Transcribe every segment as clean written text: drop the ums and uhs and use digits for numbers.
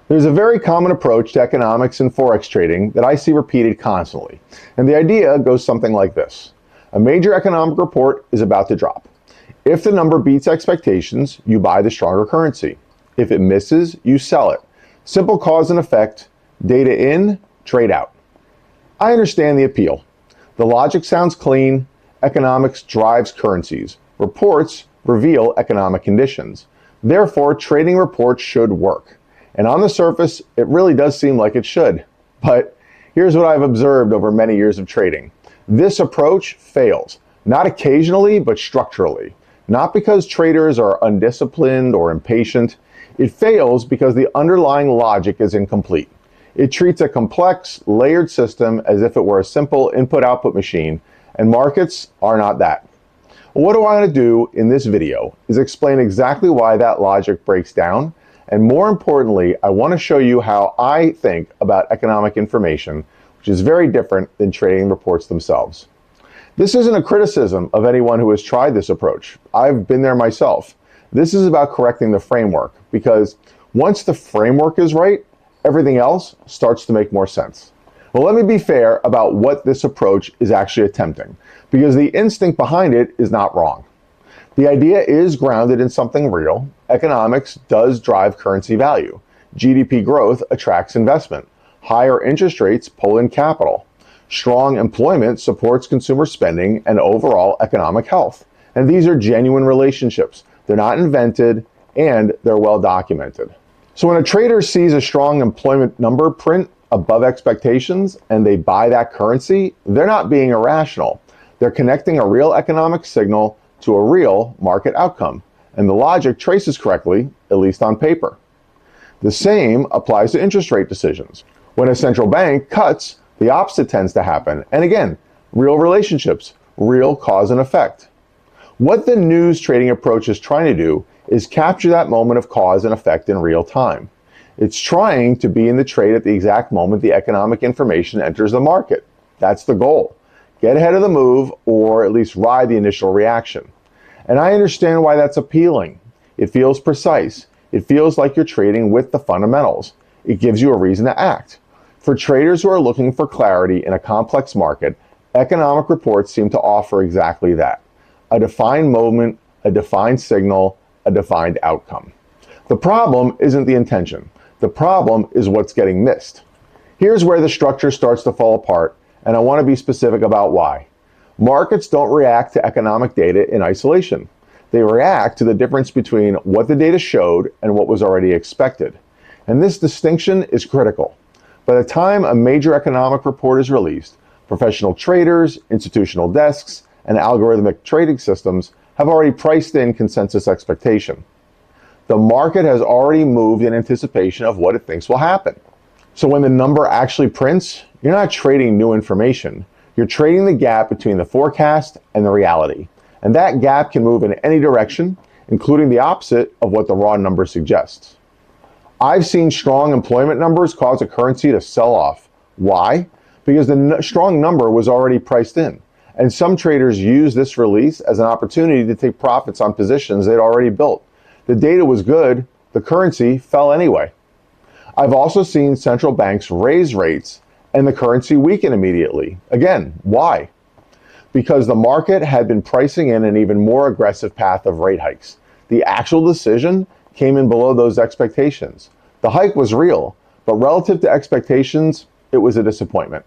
There's a very common approach to economics and Forex trading that I see repeated constantly. And the idea goes something like this. A major economic report is about to drop. If the number beats expectations, you buy the stronger currency. If it misses, you sell it. Simple cause and effect, data in, trade out. I understand the appeal. The logic sounds clean. Economics drives currencies. Reports reveal economic conditions. Therefore, trading reports should work. And on the surface, it really does seem like it should. But here's what I've observed over many years of trading. This approach fails, not occasionally, but structurally. Not because traders are undisciplined or impatient. It fails because the underlying logic is incomplete. It treats a complex, layered system as if it were a simple input-output machine, and markets are not that. What I want to do in this video is explain exactly why that logic breaks down, and more importantly, I want to show you how I think about economic information, which is very different than trading reports themselves. This isn't a criticism of anyone who has tried this approach. I've been there myself. This is about correcting the framework, because once the framework is right, everything else starts to make more sense. Well, let me be fair about what this approach is actually attempting, because the instinct behind it is not wrong. The idea is grounded in something real. Economics does drive currency value. GDP growth attracts investment. Higher interest rates pull in capital. Strong employment supports consumer spending and overall economic health. And these are genuine relationships. They're not invented, and they're well documented. So when a trader sees a strong employment number print above expectations and they buy that currency, they're not being irrational. They're connecting a real economic signal to a real market outcome, and the logic traces correctly, at least on paper. The same applies to interest rate decisions. When a central bank cuts, the opposite tends to happen, and again, real relationships, real cause and effect. What the news trading approach is trying to do is capture that moment of cause and effect in real time. It's trying to be in the trade at the exact moment the economic information enters the market. That's the goal. Get ahead of the move, or at least ride the initial reaction. And I understand why that's appealing. It feels precise. It feels like you're trading with the fundamentals. It gives you a reason to act. For traders who are looking for clarity in a complex market, economic reports seem to offer exactly that. A defined moment, a defined signal, a defined outcome. The problem isn't the intention. The problem is what's getting missed. Here's where the structure starts to fall apart, and I want to be specific about why. Markets don't react to economic data in isolation. They react to the difference between what the data showed and what was already expected. And this distinction is critical. By the time a major economic report is released, professional traders, institutional desks, and algorithmic trading systems have already priced in consensus expectation. The market has already moved in anticipation of what it thinks will happen. So when the number actually prints, you're not trading new information. You're trading the gap between the forecast and the reality. And that gap can move in any direction, including the opposite of what the raw number suggests. I've seen strong employment numbers cause a currency to sell off. Why? Because the strong number was already priced in. And some traders use this release as an opportunity to take profits on positions they'd already built. The data was good, the currency fell anyway. I've also seen central banks raise rates and the currency weaken immediately. Again, why? Because the market had been pricing in an even more aggressive path of rate hikes. The actual decision came in below those expectations. The hike was real, but relative to expectations, it was a disappointment.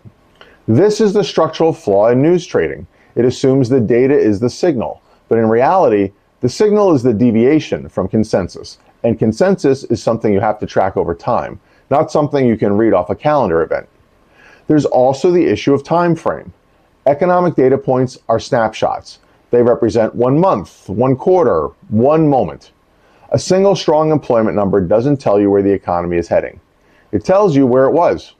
This is the structural flaw in news trading. It assumes the data is the signal, but in reality, the signal is the deviation from consensus, and consensus is something you have to track over time, not something you can read off a calendar event. There's also the issue of time frame. Economic data points are snapshots. They represent 1 month, 1 quarter, 1 moment. A single strong employment number doesn't tell you where the economy is heading. It tells you where it was.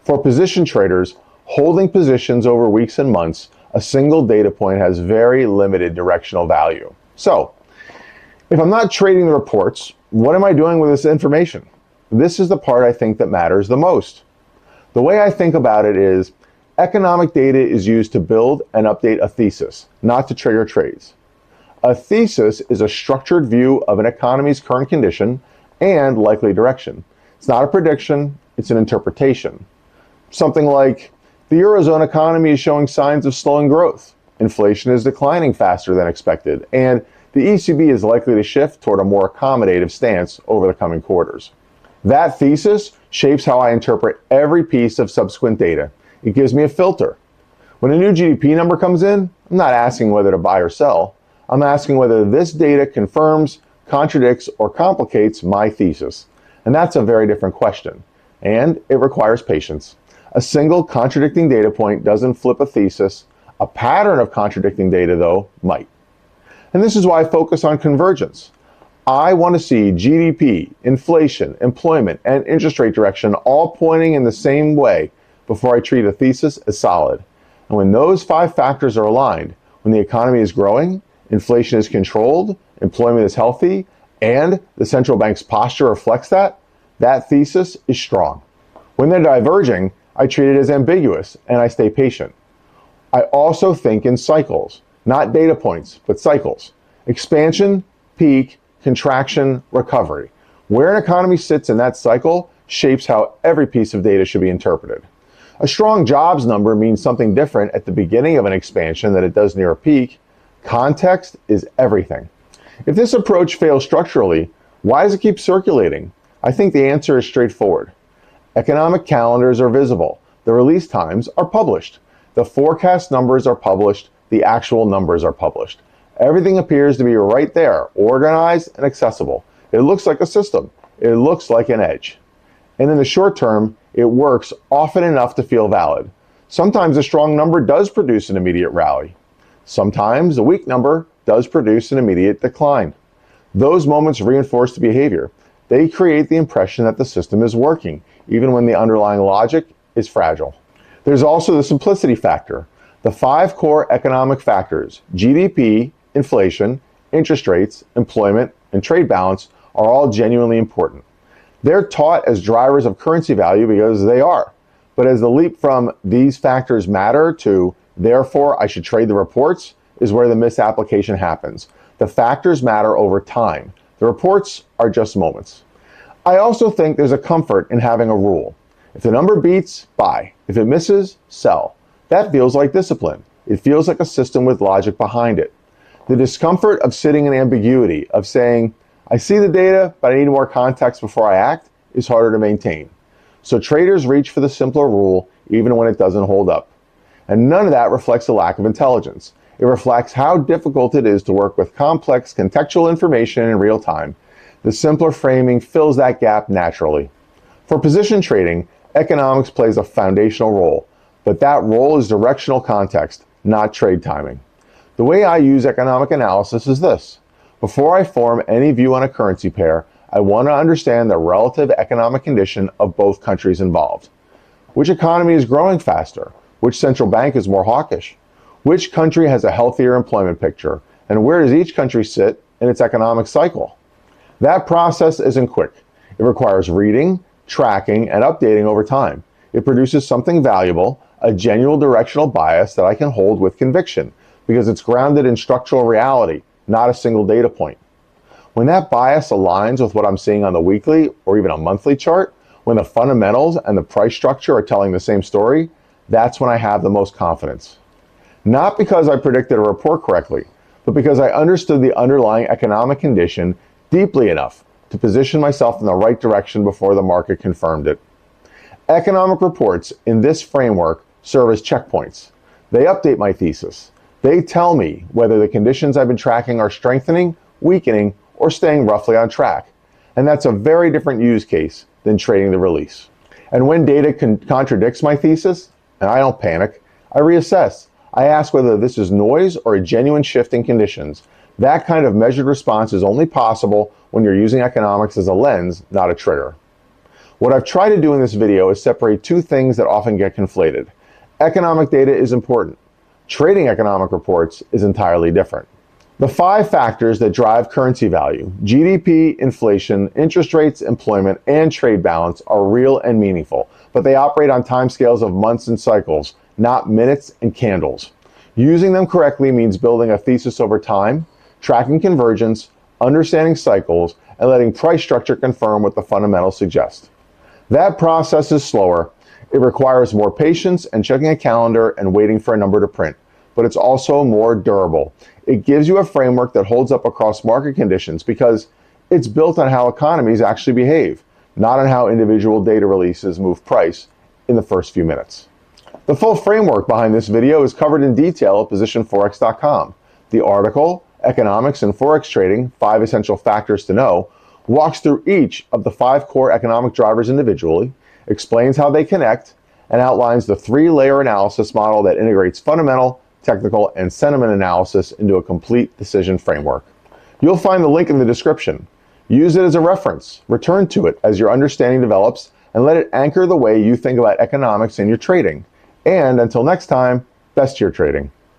For position traders, holding positions over weeks and months, a single data point has very limited directional value. So, if I'm not trading the reports, what am I doing with this information? This is the part I think that matters the most. The way I think about it is, economic data is used to build and update a thesis, not to trigger trades. A thesis is a structured view of an economy's current condition and likely direction. It's not a prediction, it's an interpretation. Something like, the Eurozone economy is showing signs of slowing growth. Inflation is declining faster than expected, and the ECB is likely to shift toward a more accommodative stance over the coming quarters. That thesis shapes how I interpret every piece of subsequent data. It gives me a filter. When a new GDP number comes in, I'm not asking whether to buy or sell. I'm asking whether this data confirms, contradicts, or complicates my thesis. And that's a very different question. And it requires patience. A single contradicting data point doesn't flip a thesis. A pattern of contradicting data, though, might. And this is why I focus on convergence. I want to see GDP, inflation, employment, and interest rate direction all pointing in the same way before I treat a thesis as solid. And when those 5 factors are aligned, when the economy is growing, inflation is controlled, employment is healthy, and the central bank's posture reflects that, that thesis is strong. When they're diverging, I treat it as ambiguous and I stay patient. I also think in cycles, not data points, but cycles. Expansion, peak, contraction, recovery. Where an economy sits in that cycle shapes how every piece of data should be interpreted. A strong jobs number means something different at the beginning of an expansion than it does near a peak. Context is everything. If this approach fails structurally, why does it keep circulating? I think the answer is straightforward. Economic calendars are visible. The release times are published. The forecast numbers are published. The actual numbers are published. Everything appears to be right there, organized and accessible. It looks like a system. It looks like an edge. And in the short term, it works often enough to feel valid. Sometimes a strong number does produce an immediate rally. Sometimes a weak number does produce an immediate decline. Those moments reinforce the behavior. They create the impression that the system is working, even when the underlying logic is fragile. There's also the simplicity factor. The 5 core economic factors, GDP, inflation, interest rates, employment, and trade balance, are all genuinely important. They're taught as drivers of currency value because they are. But as the leap from these factors matter to therefore I should trade the reports is where the misapplication happens. The factors matter over time. The reports are just moments. I also think there's a comfort in having a rule. If the number beats, buy. If it misses, sell. That feels like discipline. It feels like a system with logic behind it. The discomfort of sitting in ambiguity, of saying, I see the data, but I need more context before I act, is harder to maintain. So traders reach for the simpler rule, even when it doesn't hold up. And none of that reflects a lack of intelligence. It reflects how difficult it is to work with complex contextual information in real time. The simpler framing fills that gap naturally. For position trading, economics plays a foundational role, but that role is directional context, not trade timing. The way I use economic analysis is this. Before I form any view on a currency pair, I want to understand the relative economic condition of both countries involved. Which economy is growing faster? Which central bank is more hawkish? Which country has a healthier employment picture? And where does each country sit in its economic cycle? That process isn't quick. It requires reading, tracking, and updating over time. It produces something valuable, a genuine directional bias that I can hold with conviction, because it's grounded in structural reality, not a single data point. When that bias aligns with what I'm seeing on the weekly or even a monthly chart, when the fundamentals and the price structure are telling the same story, that's when I have the most confidence. Not because I predicted a report correctly, but because I understood the underlying economic condition deeply enough to position myself in the right direction before the market confirmed it. Economic reports in this framework serve as checkpoints. They update my thesis. They tell me whether the conditions I've been tracking are strengthening, weakening, or staying roughly on track. And that's a very different use case than trading the release. And when data contradicts my thesis, and I don't panic, I reassess. I ask whether this is noise or a genuine shift in conditions. That kind of measured response is only possible when you're using economics as a lens, not a trigger. What I've tried to do in this video is separate 2 things that often get conflated. Economic data is important. Trading economic reports is entirely different. The 5 factors that drive currency value, GDP, inflation, interest rates, employment, and trade balance, are real and meaningful, but they operate on timescales of months and cycles, not minutes and candles. Using them correctly means building a thesis over time, tracking convergence, understanding cycles, and letting price structure confirm what the fundamentals suggest. That process is slower. It requires more patience and checking a calendar and waiting for a number to print, but it's also more durable. It gives you a framework that holds up across market conditions because it's built on how economies actually behave, not on how individual data releases move price in the first few minutes. The full framework behind this video is covered in detail at positionforex.com. The article, Economics and Forex Trading, 5 Essential Factors to Know, walks through each of the 5 core economic drivers individually, explains how they connect, and outlines the 3-layer analysis model that integrates fundamental, technical, and sentiment analysis into a complete decision framework. You'll find the link in the description. Use it as a reference, return to it as your understanding develops, and let it anchor the way you think about economics in your trading. And until next time, best to your trading.